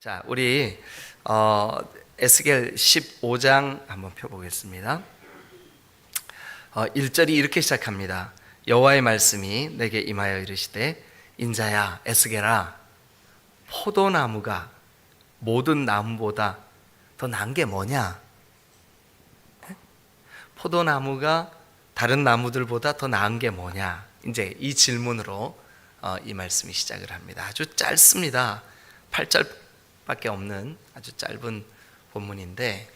자, 우리 에스겔 15장 한번 펴보겠습니다. 1절이 이렇게 시작합니다. 여호와의 말씀이 내게 임하여 이르시되 인자야 에스겔아, 포도나무가 모든 나무보다 더 나은 게 뭐냐? 포도나무가 다른 나무들보다 더 나은 게 뭐냐? 이제 이 질문으로 이 말씀이 시작을 합니다. 아주 짧습니다. 8절밖에 없는 아주 짧은 본문인데,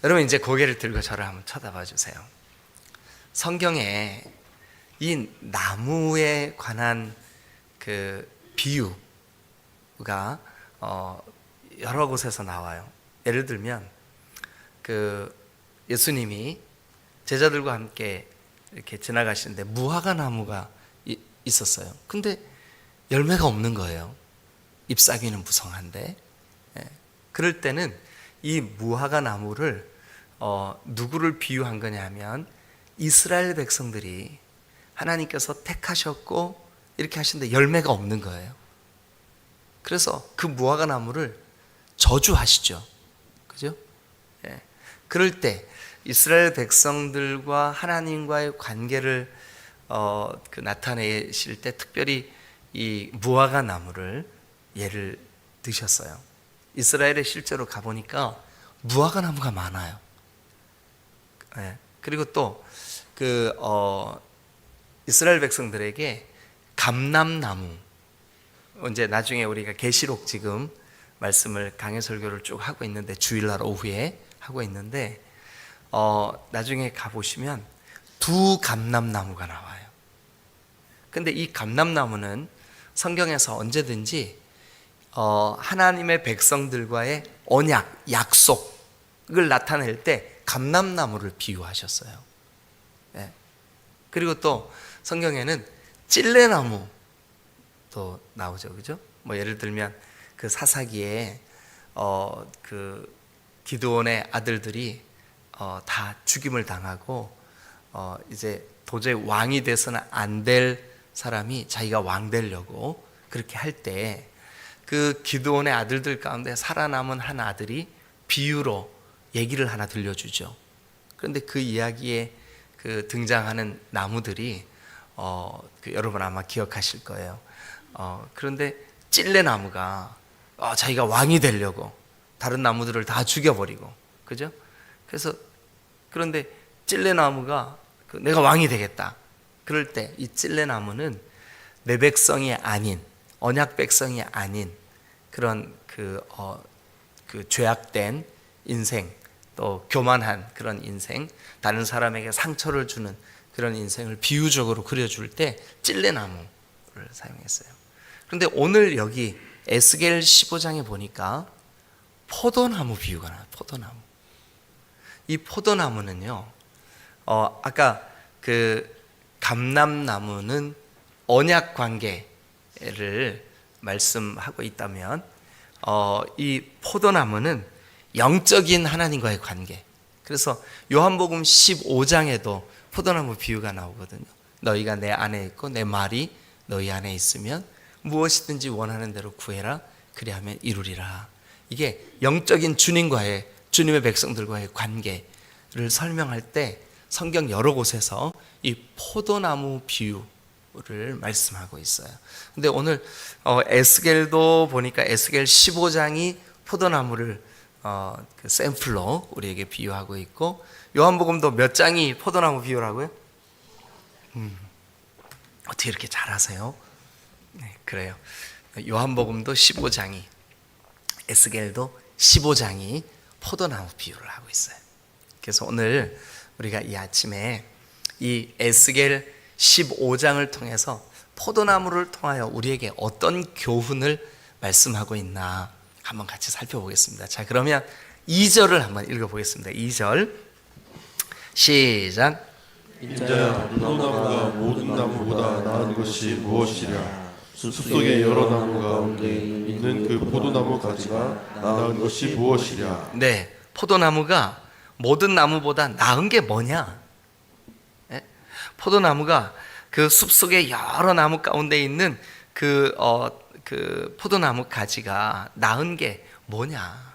여러분 이제 고개를 들고 저를 한번 쳐다봐 주세요. 성경에 이 나무에 관한 그 비유가 여러 곳에서 나와요. 예를 들면 그 예수님이 제자들과 함께 이렇게 지나가시는데 무화과 나무가 있었어요. 근데 열매가 없는 거예요. 잎사귀는 무성한데. 그럴 때는 이 무화과 나무를 누구를 비유한 거냐 하면 이스라엘 백성들이 하나님께서 택하셨고 이렇게 하시는데 열매가 없는 거예요. 그래서 그 무화과 나무를 저주하시죠. 그죠? 그럴 때 이스라엘 백성들과 하나님과의 관계를 나타내실 때 특별히 이 무화과 나무를 예를 드셨어요. 이스라엘에 실제로 가보니까 무화과 나무가 많아요. 그리고 또 이스라엘 백성들에게 감람나무, 이제 나중에 우리가 계시록 지금 말씀을 강해 설교를 쭉 하고 있는데 주일날 오후에 하고 있는데 나중에 가보시면 두 감람나무가 나와요. 근데 이 감람나무는 성경에서 언제든지 하나님의 백성들과의 언약, 약속을 나타낼 때 감람나무를 비유하셨어요. 그리고 또 성경에는 찔레나무도 나오죠, 그죠? 뭐 예를 들면 그 사사기에 그 기드온의 아들들이 다 죽임을 당하고 이제 도저히 왕이 돼서는 안 될 사람이 자기가 왕 되려고 그렇게 할 때 그 기드온의 아들들 가운데 살아남은 한 아들이 비유로 얘기를 하나 들려주죠. 그런데 그 이야기에 그 등장하는 나무들이 여러분 아마 기억하실 거예요. 그런데 찔레나무가 자기가 왕이 되려고 다른 나무들을 다 죽여버리고, 그죠? 그런데 찔레나무가 내가 왕이 되겠다. 그럴 때 이 찔레나무는 내 백성이 아닌, 언약 백성이 아닌 그런 그 죄악된 인생, 또 교만한 그런 인생, 다른 사람에게 상처를 주는 그런 인생을 비유적으로 그려줄 때 찔레나무를 사용했어요. 그런데 오늘 여기 에스겔 15장에 보니까 포도나무 비유가 나와요. 포도나무. 이 포도나무는요, 아까 그 감람나무는 언약 관계를 말씀하고 있다면, 이 포도나무는 영적인 하나님과의 관계. 그래서 요한복음 15장에도 포도나무 비유가 나오거든요. 너희가 내 안에 있고 내 말이 너희 안에 있으면 무엇이든지 원하는 대로 구해라. 그리하면 이루리라. 이게 영적인 주님의 백성들과의 관계를 설명할 때 성경 여러 곳에서 이 포도나무 비유를 말씀하고 있어요. 근데 오늘 에스겔도 보니까 에스겔 15장이 포도나무를 그 샘플로 우리에게 비유하고 있고, 요한복음도 몇 장이 포도나무 비유라고요? 어떻게 이렇게 잘하세요? 네, 그래요. 요한복음도 15장이, 에스겔도 15장이 포도나무 비유를 하고 있어요. 그래서 오늘 우리가 이 아침에 이 에스겔 15장을 통해서 포도나무를 통하여 우리에게 어떤 교훈을 말씀하고 있나 한번 같이 살펴보겠습니다. 자, 그러면 2절을 한번 읽어보겠습니다. 2절 시작. 인자야, 포도나무가 모든 나무보다 나은 것이 무엇이랴? 숲속의 여러 나무 가운데 있는 그 포도나무 가지가 나은 것이 무엇이랴? 네, 포도나무가 모든 나무보다 나은 게 뭐냐? 포도나무가 그 숲속의 여러 나무 가운데 있는 그 포도나무 가지가 나은 게 뭐냐?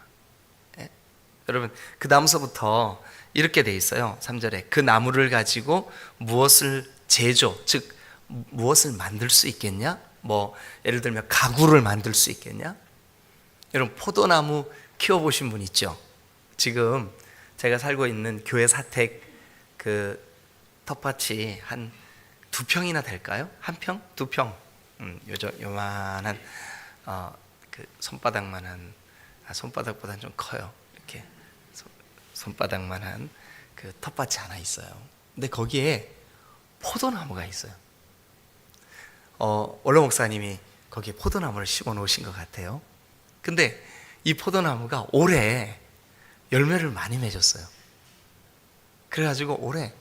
예? 여러분 그 다음서부터 이렇게 돼 있어요. 3절에 그 나무를 가지고 무엇을 제조, 즉 무엇을 만들 수 있겠냐? 뭐 예를 들면 가구를 만들 수 있겠냐? 여러분 포도나무 키워보신 분 있죠? 지금 제가 살고 있는 교회 사택 그 텃밭이 한 2평이나 될까요? 1평? 2평? 요만한 그 손바닥만한 손바닥보다는 좀 커요. 이렇게 손바닥만한 그 텃밭이 하나 있어요. 근데 거기에 포도나무가 있어요. 원로 목사님이 거기에 포도나무를 심어 놓으신 것 같아요. 근데 이 포도나무가 올해 열매를 많이 맺었어요. 그래가지고 올해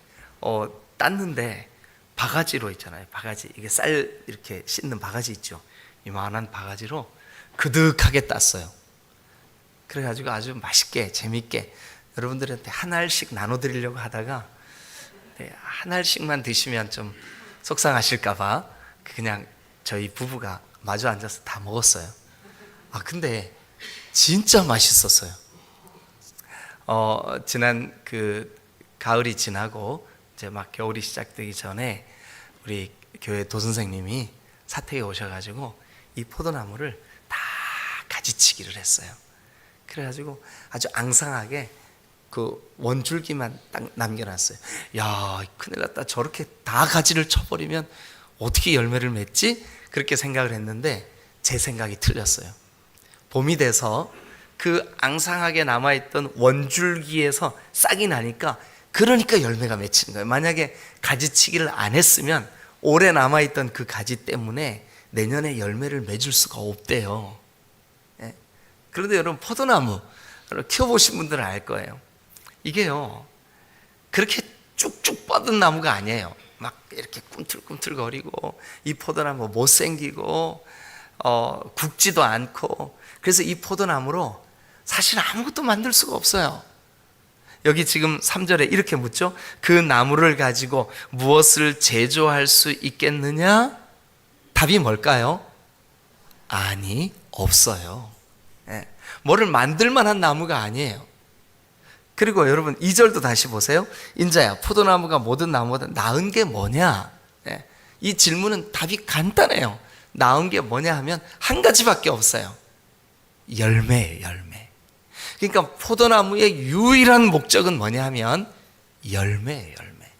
땄는데 바가지로 있잖아요. 바가지, 이게 쌀 이렇게 씻는 바가지 있죠. 이만한 바가지로 그득하게 땄어요. 그래가지고 아주 맛있게 재밌게 여러분들한테 한 알씩 나눠드리려고 하다가 한 알씩만 드시면 좀 속상하실까봐 그냥 저희 부부가 마주 앉아서 다 먹었어요. 근데 진짜 맛있었어요. 지난 그 가을이 지나고 이제 막 겨울이 시작되기 전에 우리 교회 도선생님이 사택에 오셔가지고 이 포도나무를 다 가지치기를 했어요. 그래가지고 아주 앙상하게 그 원줄기만 딱 남겨놨어요. 야, 큰일 났다. 저렇게 다 가지를 쳐버리면 어떻게 열매를 맺지? 그렇게 생각을 했는데 제 생각이 틀렸어요. 봄이 돼서 그 앙상하게 남아있던 원줄기에서 싹이 나니까 그러니까 열매가 맺히는 거예요. 만약에 가지치기를 안 했으면 오래 남아있던 그 가지 때문에 내년에 열매를 맺을 수가 없대요. 예? 그런데 여러분 포도나무 키워보신 분들은 알 거예요. 이게요 그렇게 쭉쭉 뻗은 나무가 아니에요. 막 이렇게 꿈틀꿈틀거리고 이 포도나무 못생기고 굵지도 않고, 그래서 이 포도나무로 사실 아무것도 만들 수가 없어요. 여기 지금 3절에 이렇게 묻죠. 그 나무를 가지고 무엇을 제조할 수 있겠느냐? 답이 뭘까요? 아니, 없어요. 예. 뭐를 만들 만한 나무가 아니에요. 그리고 여러분 2절도 다시 보세요. 인자야, 포도나무가 모든 나무보다 나은 게 뭐냐? 예. 이 질문은 답이 간단해요. 나은 게 뭐냐 하면 한 가지밖에 없어요. 열매예요, 열매. 그러니까 포도나무의 유일한 목적은 뭐냐 하면 열매예요, 열매.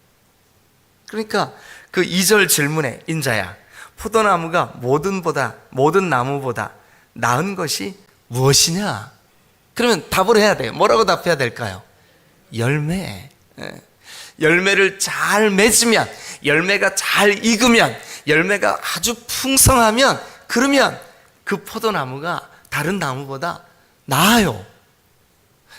그러니까 그 2절 질문에 인자야, 포도나무가 모든 나무보다 나은 것이 무엇이냐? 그러면 답을 해야 돼요. 뭐라고 답해야 될까요? 열매. 열매를 잘 맺으면, 열매가 잘 익으면, 열매가 아주 풍성하면, 그러면 그 포도나무가 다른 나무보다 나아요.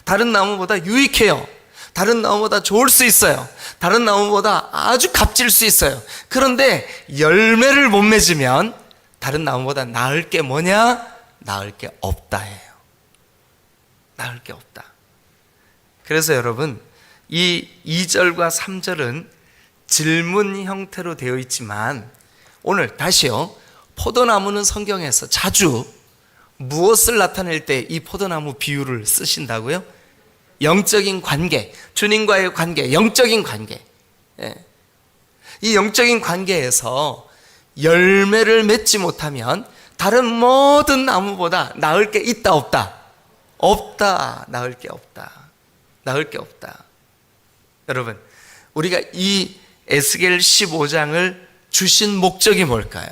다른 나무보다 유익해요. 다른 나무보다 좋을 수 있어요. 다른 나무보다 아주 값질 수 있어요. 그런데 열매를 못 맺으면 다른 나무보다 나을 게 뭐냐? 나을 게 없다예요. 나을 게 없다. 그래서 여러분, 이 2절과 3절은 질문 형태로 되어 있지만 오늘 다시요, 포도나무는 성경에서 자주 무엇을 나타낼 때 이 포도나무 비유를 쓰신다고요? 영적인 관계, 주님과의 관계, 영적인 관계. 이 영적인 관계에서 열매를 맺지 못하면 다른 모든 나무보다 나을 게 있다 없다? 없다. 나을 게 없다. 나을 게 없다. 여러분, 우리가 이 에스겔 15장을 주신 목적이 뭘까요?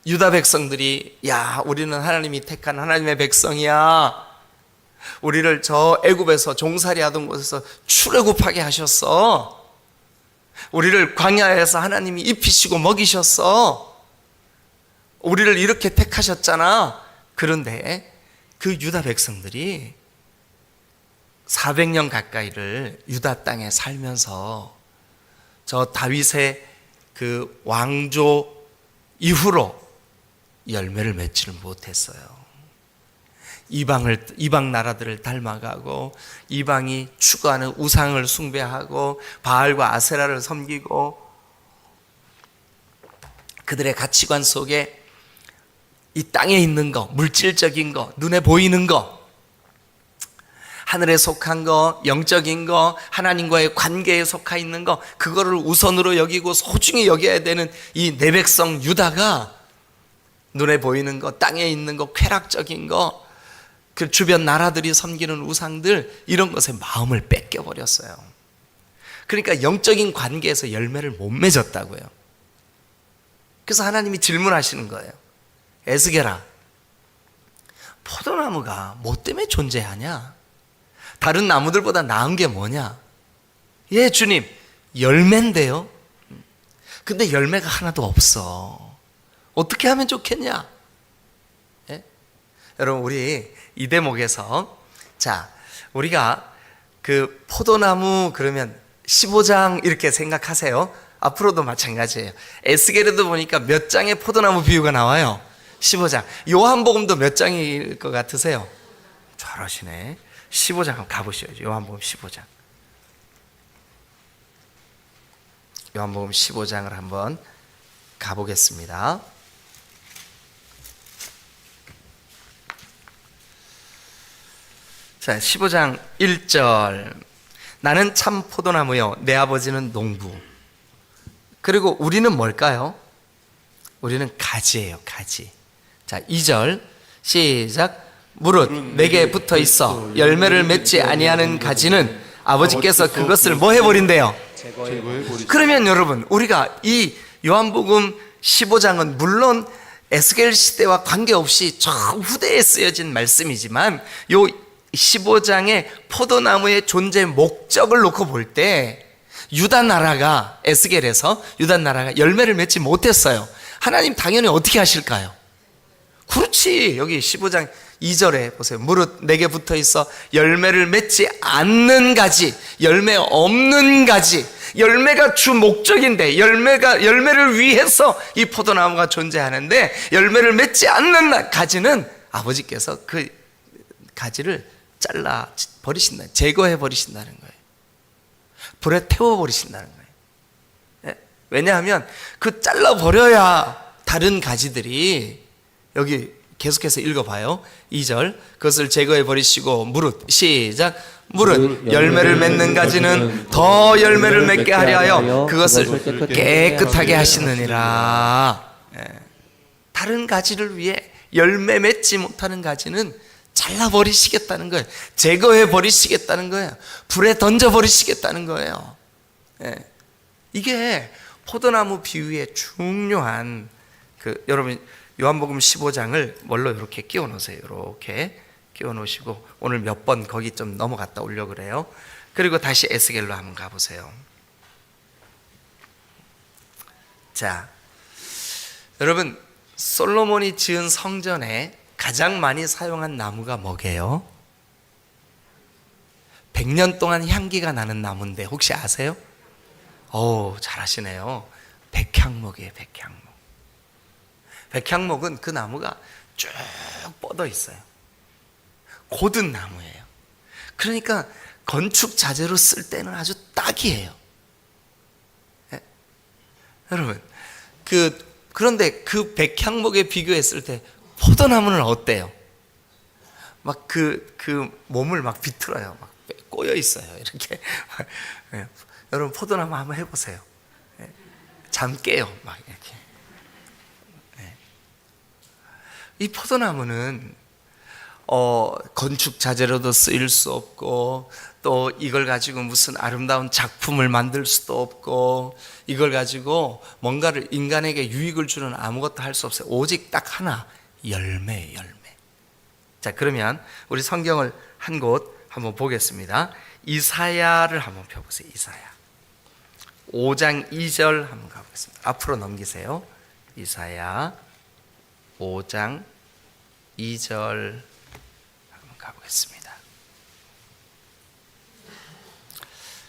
유다 백성들이, 야, 우리는 하나님이 택한 하나님의 백성이야. 우리를 저 애굽에서 종살이 하던 곳에서 출애굽하게 하셨어. 우리를 광야에서 하나님이 입히시고 먹이셨어. 우리를 이렇게 택하셨잖아. 그런데 그 유다 백성들이 400년 가까이를 유다 땅에 살면서 저 다윗의 그 왕조 이후로 열매를 맺지를 못했어요. 이방 나라들을 닮아가고, 이방이 추구하는 우상을 숭배하고, 바알과 아세라를 섬기고, 그들의 가치관 속에 이 땅에 있는 거, 물질적인 거, 눈에 보이는 거, 하늘에 속한 거, 영적인 거, 하나님과의 관계에 속해 있는 거, 그거를 우선으로 여기고 소중히 여겨야 되는 이 내 백성 유다가 눈에 보이는 거, 땅에 있는 거, 쾌락적인 거, 그 주변 나라들이 섬기는 우상들, 이런 것에 마음을 뺏겨버렸어요. 그러니까 영적인 관계에서 열매를 못 맺었다고요. 그래서 하나님이 질문하시는 거예요. 에스겔아, 포도나무가 뭐 때문에 존재하냐? 다른 나무들보다 나은 게 뭐냐? 예, 주님, 열매인데요. 근데 열매가 하나도 없어. 어떻게 하면 좋겠냐? 예? 여러분, 우리 이 대목에서, 자, 우리가 그 포도나무 그러면 15장 이렇게 생각하세요. 앞으로도 마찬가지예요. 에스겔에도 보니까 몇 장의 포도나무 비유가 나와요? 15장. 요한복음도 몇 장일 것 같으세요? 잘하시네. 15장 한번 가보시죠. 요한복음 15장. 요한복음 15장을 한번 가보겠습니다. 자, 15장 1절. 나는 참 포도나무요, 내 아버지는 농부. 그리고 우리는 뭘까요? 우리는 가지예요, 가지. 자, 2절 시작. 무릇 내게 붙어 있어 열매를 맺지 아니하는 가지는 아버지께서 그것을 뭐 해버린대요? 제거해버리시고. 그러면 여러분, 우리가 이 요한복음 15장은 물론 에스겔 시대와 관계없이 저 후대에 쓰여진 말씀이지만, 요 15장의 포도나무의 존재 목적을 놓고 볼 때 유다 나라가, 에스겔에서 유다 나라가 열매를 맺지 못했어요. 하나님 당연히 어떻게 하실까요? 그렇지, 여기 15장 2절에 보세요. 무릇 내게 붙어 있어 열매를 맺지 않는 가지, 열매 없는 가지. 열매가 주 목적인데, 열매를 위해서 이 포도나무가 존재하는데, 열매를 맺지 않는 가지는 아버지께서 그 가지를 잘라 버리신다, 제거해 버리신다는 거예요. 불에 태워 버리신다는 거예요. 예? 왜냐하면 그 잘라 버려야 다른 가지들이, 여기 계속해서 읽어봐요. 2절. 그것을 제거해 버리시고 무릇, 시작. 무릇 열매를 맺는 가지는 더 열매를 맺게 하려 하여 그것을 깨끗하게 하시느니라. 예. 다른 가지를 위해 열매 맺지 못하는 가지는 잘라버리시겠다는 거예요. 제거해버리시겠다는 거예요. 불에 던져버리시겠다는 거예요. 예. 이게 포도나무 비유의 중요한, 여러분 요한복음 15장을 뭘로 이렇게 끼워 놓으세요. 이렇게 끼워 놓으시고 오늘 몇 번 거기 좀 넘어갔다 오려고 그래요. 그리고 다시 에스겔로 한번 가보세요. 자, 여러분, 솔로몬이 지은 성전에 가장 많이 사용한 나무가 뭐게요? 100년 동안 향기가 나는 나무인데 혹시 아세요? 오, 잘하시네요. 백향목이에요. 백향목. 백향목은 그 나무가 쭉 뻗어 있어요. 고든 나무예요. 그러니까 건축 자재로 쓸 때는 아주 딱이에요. 네? 여러분, 그런데 그 백향목에 비교했을 때 포도나무는 어때요? 막 그 몸을 막 비틀어요. 막 꼬여 있어요. 이렇게. 네. 여러분, 포도나무 한번 해보세요. 네. 잠 깨요. 막 이렇게. 네. 이 포도나무는 건축 자재로도 쓰일 수 없고, 또 이걸 가지고 무슨 아름다운 작품을 만들 수도 없고, 이걸 가지고 뭔가를 인간에게 유익을 주는 아무것도 할 수 없어요. 오직 딱 하나, 열매. 자, 그러면 우리 성경을 한 곳 한번 보겠습니다. 이사야를 한번 펴보세요. 이사야 5장 2절 한번 가보겠습니다. 앞으로 넘기세요. 이사야 5장 2절 한번 가보겠습니다.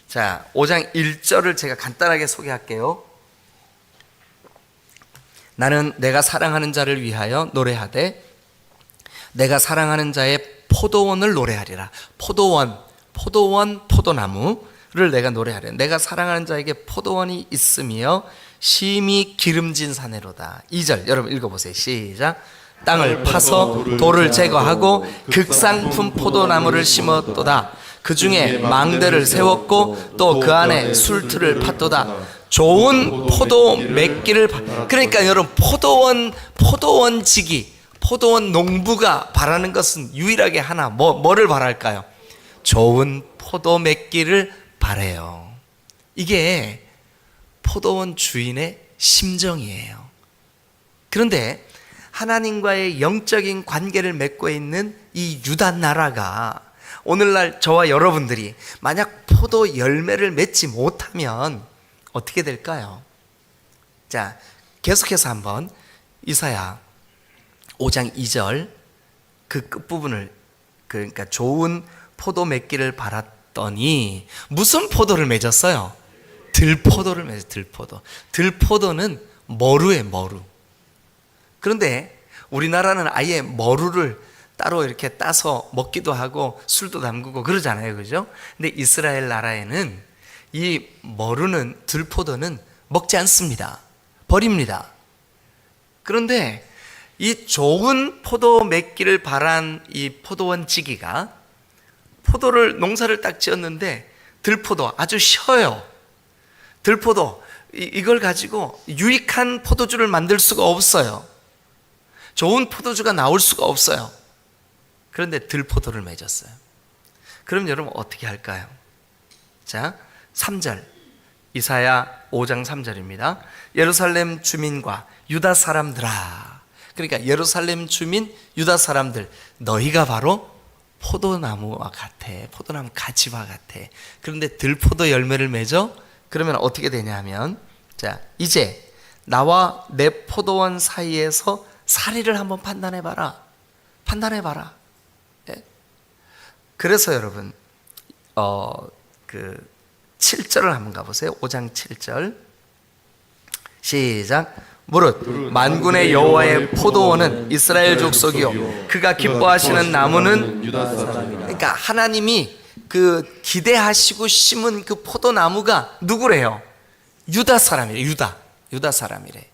자, 5장 1절을 제가 간단하게 소개할게요. 나는 내가 사랑하는 자를 위하여 노래하되 내가 사랑하는 자의 포도원을 노래하리라. 포도나무를 내가 노래하리라. 내가 사랑하는 자에게 포도원이 있으며 심히 기름진 사내로다. 2절 여러분 읽어보세요. 시작. 땅을 파서 돌을 제거하고 극상품 포도나무를 심었도다. 그 중에 망대를 세웠고 또 그 안에 술틀을 팠도다. 좋은 포도 맺기를 그러니까 여러분 포도원지기 포도원 농부가 바라는 것은 유일하게 하나 뭐를 바랄까요? 좋은 포도 맺기를 바래요. 이게 포도원 주인의 심정이에요. 그런데 하나님과의 영적인 관계를 맺고 있는 이 유다 나라가 오늘날 저와 여러분들이 만약 포도 열매를 맺지 못하면 어떻게 될까요? 자, 계속해서 한번 이사야 5장 2절 그 끝부분을 그러니까 좋은 포도 맺기를 바랐더니 무슨 포도를 맺었어요? 들포도를 맺었어요. 들포도는 머루예요, 머루. 그런데 우리나라는 아예 머루를 따로 이렇게 따서 먹기도 하고 술도 담그고 그러잖아요, 그죠? 근데 이스라엘 나라에는 이 머루는 들포도는 먹지 않습니다. 버립니다. 그런데 이 좋은 포도 맺기를 바란 이 포도원 지기가 포도를 농사를 딱 지었는데 들포도 아주 쉬어요. 들포도 이걸 가지고 유익한 포도주를 만들 수가 없어요. 좋은 포도주가 나올 수가 없어요. 그런데 들포도를 맺었어요. 그럼 여러분 어떻게 할까요? 자, 3절 이사야 5장 3절입니다. 예루살렘 주민과 유다 사람들아, 그러니까 예루살렘 주민 유다 사람들, 너희가 바로 포도나무와 같아. 포도나무 가지와 같아. 그런데 들포도 열매를 맺어? 그러면 어떻게 되냐면, 자, 이제 나와 내 포도원 사이에서 사리를 한번 판단해봐라. 판단해봐라. 예? 그래서 여러분, 그 7절을 한번 가보세요. 5장 7절. 시작. 무릇 만군의 여호와의 포도원은 이스라엘 족속이요 그가 기뻐하시는 나무는 유다 사람이라. 그러니까 하나님이 그 기대하시고 심은 그 포도나무가 누구래요? 유다 사람이래. 유다 사람이래.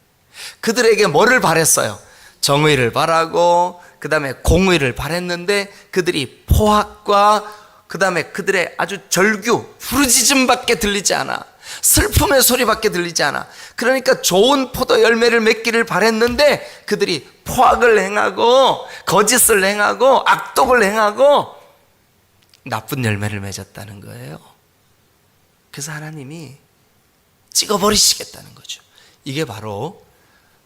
그들에게 뭐를 바랬어요? 정의를 바라고 그 다음에 공의를 바랬는데 그들이 포악과 그 다음에 그들의 아주 절규, 부르짖음밖에 들리지 않아. 슬픔의 소리밖에 들리지 않아. 그러니까 좋은 포도 열매를 맺기를 바랬는데 그들이 포악을 행하고 거짓을 행하고 악독을 행하고 나쁜 열매를 맺었다는 거예요. 그래서 하나님이 찍어버리시겠다는 거죠. 이게 바로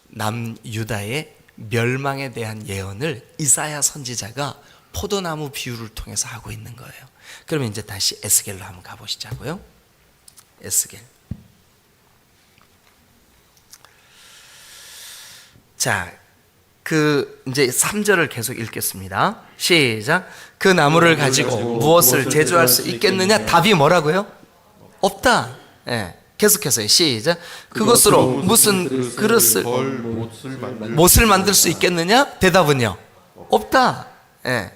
남유다의 멸망에 대한 예언을 이사야 선지자가 포도나무 비유를 통해서 하고 있는 거예요. 그러면 이제 다시 에스겔로 한번 가보시자고요. 에스겔. 자, 그 이제 3절을 계속 읽겠습니다. 시작. 그 나무를 가지고 무엇을 제조할 수 있겠느냐? 답이 뭐라고요? 없다. 예. 계속해서요. 시작. 그것으로 무슨 그릇을 못을 만들 수 있겠느냐? 대답은요. 없다. 예.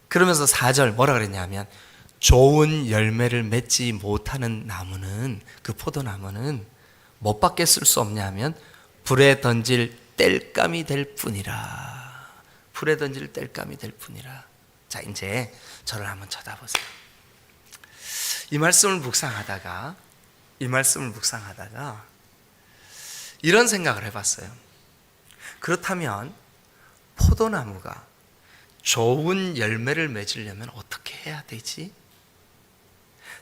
그러면서 4절 뭐라 그랬냐면 좋은 열매를 맺지 못하는 나무는 그 포도나무는 뭐밖에 쓸 수 없냐면 불에 던질 땔감이 될 뿐이라. 불에 던질 땔감이 될 뿐이라. 자, 이제 저를 한번 쳐다보세요. 이 말씀을 묵상하다가 이런 생각을 해봤어요. 그렇다면 포도나무가 좋은 열매를 맺으려면 어떻게 해야 되지?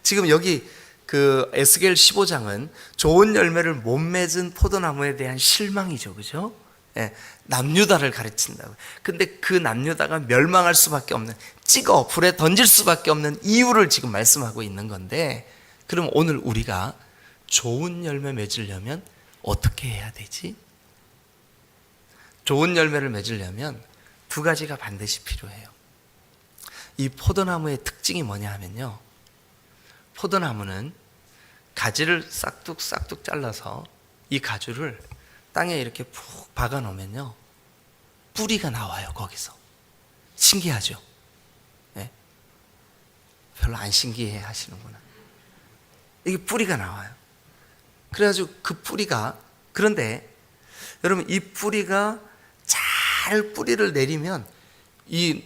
지금 여기 그 에스겔 15장은 좋은 열매를 못 맺은 포도나무에 대한 실망이죠, 그죠? 예, 남유다를 가르친다고. 근데 그 남유다가 멸망할 수밖에 없는, 불에 던질 수밖에 없는 이유를 지금 말씀하고 있는 건데, 그럼 오늘 우리가 좋은 열매 맺으려면 어떻게 해야 되지? 좋은 열매를 맺으려면 두 가지가 반드시 필요해요. 이 포도나무의 특징이 뭐냐 하면요, 포도나무는 가지를 싹둑싹둑 잘라서 이 가지를 땅에 이렇게 푹 박아 놓으면요 뿌리가 나와요. 거기서. 신기하죠? 네? 별로 안 신기해 하시는구나. 이게 뿌리가 나와요. 그래가지고 그 뿌리가, 그런데 여러분 이 뿌리가 잘 잘 뿌리를 내리면 이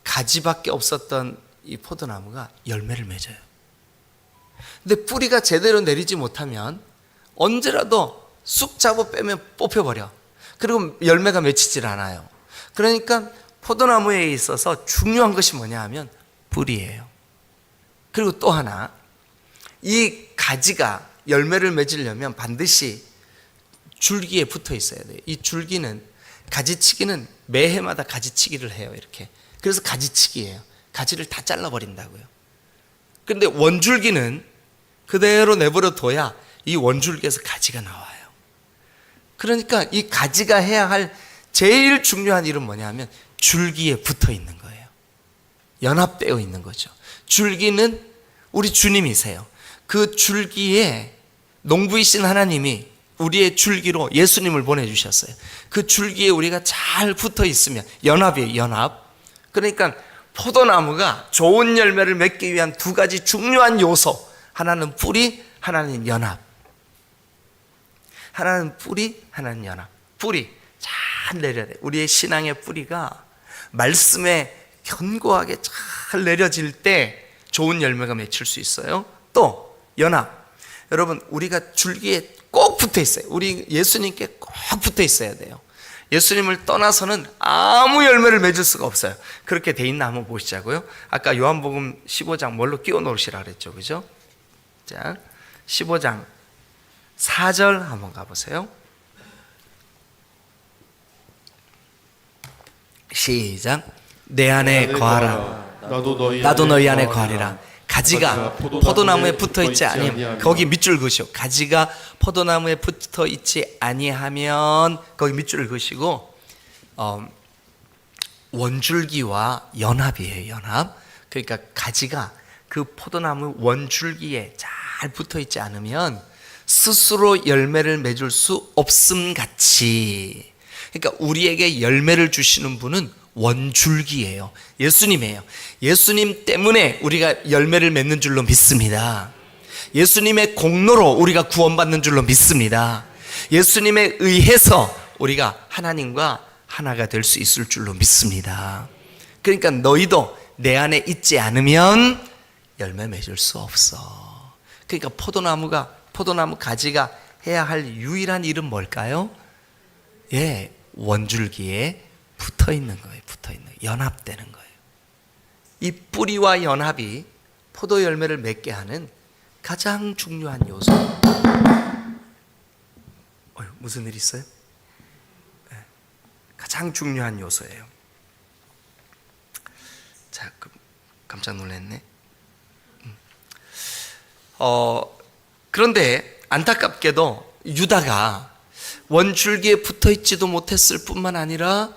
가지밖에 없었던 이 포도나무가 열매를 맺어요. 근데 뿌리가 제대로 내리지 못하면 언제라도 쑥 잡아 빼면 뽑혀버려. 그리고 열매가 맺히질 않아요. 그러니까 포도나무에 있어서 중요한 것이 뭐냐 하면 뿌리예요. 그리고 또 하나, 이 가지가 열매를 맺으려면 반드시 줄기에 붙어 있어야 돼요. 이 줄기는, 가지치기는 매해마다 가지치기를 해요. 이렇게. 그래서 가지치기예요. 가지를 다 잘라버린다고요. 그런데 원줄기는 그대로 내버려 둬야 이 원줄기에서 가지가 나와요. 그러니까 이 가지가 해야 할 제일 중요한 일은 뭐냐 하면 줄기에 붙어 있는 거예요. 연합되어 있는 거죠. 줄기는 우리 주님이세요. 그 줄기에 농부이신 하나님이 우리의 줄기로 예수님을 보내주셨어요. 그 줄기에 우리가 잘 붙어 있으면 연합이에요. 연합. 그러니까 포도나무가 좋은 열매를 맺기 위한 두 가지 중요한 요소, 하나는 뿌리, 하나는 연합. 하나는 뿌리, 하나는 연합. 뿌리 잘 내려야 돼. 우리의 신앙의 뿌리가 말씀에 견고하게 잘 내려질 때 좋은 열매가 맺힐 수 있어요. 또 연합. 여러분, 우리가 줄기에 꼭 붙어 있어요. 우리 예수님께 꼭 붙어 있어야 돼요. 예수님을 떠나서는 아무 열매를 맺을 수가 없어요. 그렇게 돼 있나 한번 보시자고요. 아까 요한복음 15장 뭘로 끼워 놓으시라 그랬죠, 그죠? 자, 15장 4절 한번 가보세요. 시작. 내 안에 거하라. 나도 너희 안에 거하리라. 가지가 포도나무에 붙어 있지 아니하면, 거기 밑줄 그으시오. 가지가 포도나무에 붙어 있지 아니하면 거기 밑줄을 그으시고, 원줄기와 연합이에요. 연합. 그러니까 가지가 그 포도나무 원줄기에 잘 붙어 있지 않으면 스스로 열매를 맺을 수 없음 같이, 그러니까 우리에게 열매를 주시는 분은 원줄기예요. 예수님이에요. 예수님 때문에 우리가 열매를 맺는 줄로 믿습니다. 예수님의 공로로 우리가 구원받는 줄로 믿습니다. 예수님에 의해서 우리가 하나님과 하나가 될 수 있을 줄로 믿습니다. 그러니까 너희도 내 안에 있지 않으면 열매 맺을 수 없어. 그러니까 포도나무 가지가 해야 할 유일한 일은 뭘까요? 예, 원줄기에 붙어 있는 거예요. 붙어 있는 거예요. 연합되는 거예요. 이 뿌리와 연합이 포도 열매를 맺게 하는 가장 중요한 요소. 무슨 일 있어요? 네, 가장 중요한 요소예요. 자, 깜짝 놀랐네. 그런데 안타깝게도 유다가 원줄기에 붙어 있지도 못했을 뿐만 아니라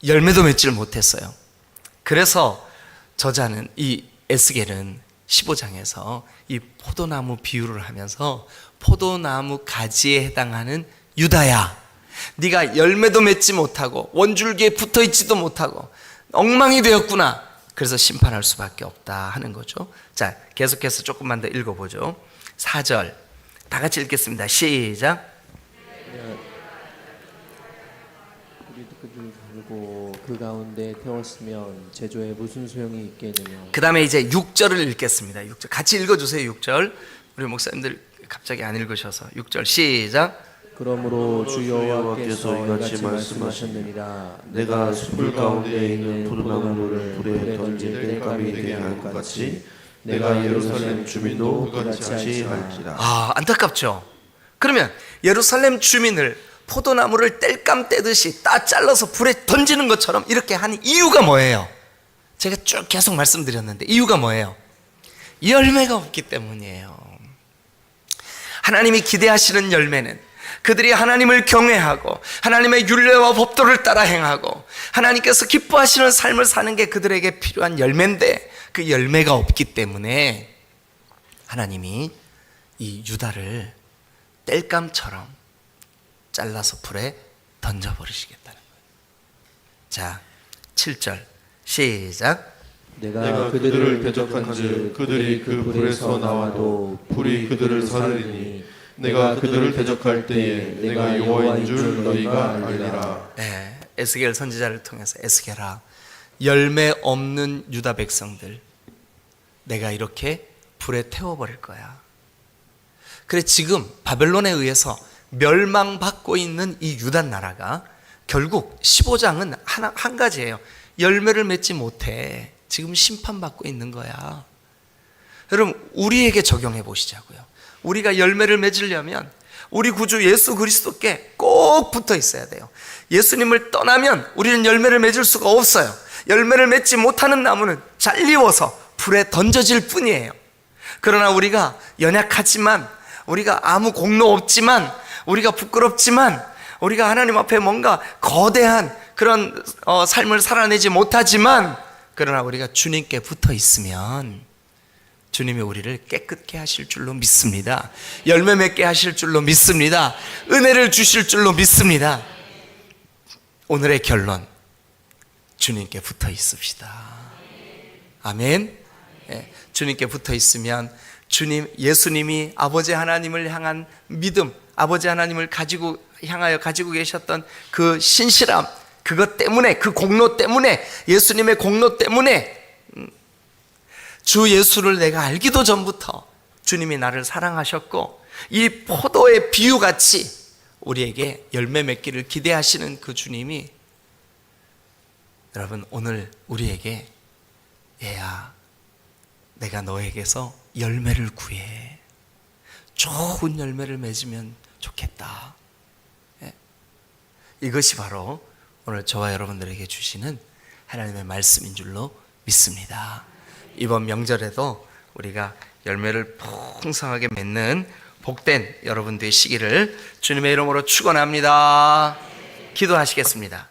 열매도 맺질 못했어요. 그래서 저자는, 이 에스겔은 15장에서 이 포도나무 비유를 하면서 포도나무 가지에 해당하는 유다야, 네가 열매도 맺지 못하고 원줄기에 붙어 있지도 못하고 엉망이 되었구나. 그래서 심판할 수밖에 없다 하는 거죠. 자, 계속해서 조금만 더 읽어보죠. 4절 다 같이 읽겠습니다. 시작. 그 가운데 태웠으면 제조에 무슨 소용이 있겠느냐. 그 다음에 이제 6절을 읽겠습니다. 6절 같이 읽어주세요. 6절 우리 목사님들 갑자기 안 읽으셔서 6절 시작. 그러므로 주 여호와께서 이같이 말씀하셨느니라. 내가 숲을 가운데 있는 포도나무를 불에 던질 땔감이 되게 할 것 같이 내가 예루살렘 주민도 그같이 할지라. 안타깝죠. 그러면 예루살렘 주민을 포도나무를 땔감 떼듯이 따 잘라서 불에 던지는 것처럼 이렇게 하는 이유가 뭐예요? 제가 쭉 계속 말씀드렸는데 이유가 뭐예요? 열매가 없기 때문이에요. 하나님이 기대하시는 열매는 그들이 하나님을 경외하고 하나님의 율례와 법도를 따라 행하고 하나님께서 기뻐하시는 삶을 사는 게 그들에게 필요한 열매인데, 그 열매가 없기 때문에 하나님이 이 유다를 땔감처럼 잘라서 불에 던져버리시겠다는 거예요. 자, 7절 시작. 내가 그들을 대적한즉 그들이 그 불에서 나와도 불이 그들을 사르리니 내가 그들을 대적할 때에 내가 여호와인 줄 너희가 알리라. 에스겔 선지자를 통해서 에스겔아, 열매 없는 유다 백성들 내가 이렇게 불에 태워버릴 거야. 그래, 지금 바벨론에 의해서 멸망받고 있는 이 유다 나라가 결국 15장은 한 가지예요. 열매를 맺지 못해 지금 심판받고 있는 거야. 여러분, 우리에게 적용해 보시자고요. 우리가 열매를 맺으려면 우리 구주 예수 그리스도께 꼭 붙어 있어야 돼요. 예수님을 떠나면 우리는 열매를 맺을 수가 없어요. 열매를 맺지 못하는 나무는 잘리워서 불에 던져질 뿐이에요. 그러나 우리가 연약하지만, 우리가 아무 공로 없지만, 우리가 부끄럽지만, 우리가 하나님 앞에 뭔가 거대한 그런 삶을 살아내지 못하지만, 그러나 우리가 주님께 붙어 있으면 주님이 우리를 깨끗게 하실 줄로 믿습니다. 열매 맺게 하실 줄로 믿습니다. 은혜를 주실 줄로 믿습니다. 오늘의 결론, 주님께 붙어 있읍시다. 아멘. 예, 주님께 붙어 있으면 예수님이 아버지 하나님을 향한 믿음, 아버지 하나님을 향하여 가지고 계셨던 그 신실함, 그것 때문에, 그 공로 때문에, 예수님의 공로 때문에, 주 예수를 내가 알기도 전부터 주님이 나를 사랑하셨고, 이 포도의 비유같이 우리에게 열매 맺기를 기대하시는 그 주님이, 여러분, 오늘 우리에게 얘야, 내가 너에게서 열매를 구해, 좋은 열매를 맺으면 좋겠다. 예? 이것이 바로 오늘 저와 여러분들에게 주시는 하나님의 말씀인 줄로 믿습니다. 이번 명절에도 우리가 열매를 풍성하게 맺는 복된 여러분 되시기를 주님의 이름으로 축원합니다. 기도하시겠습니다.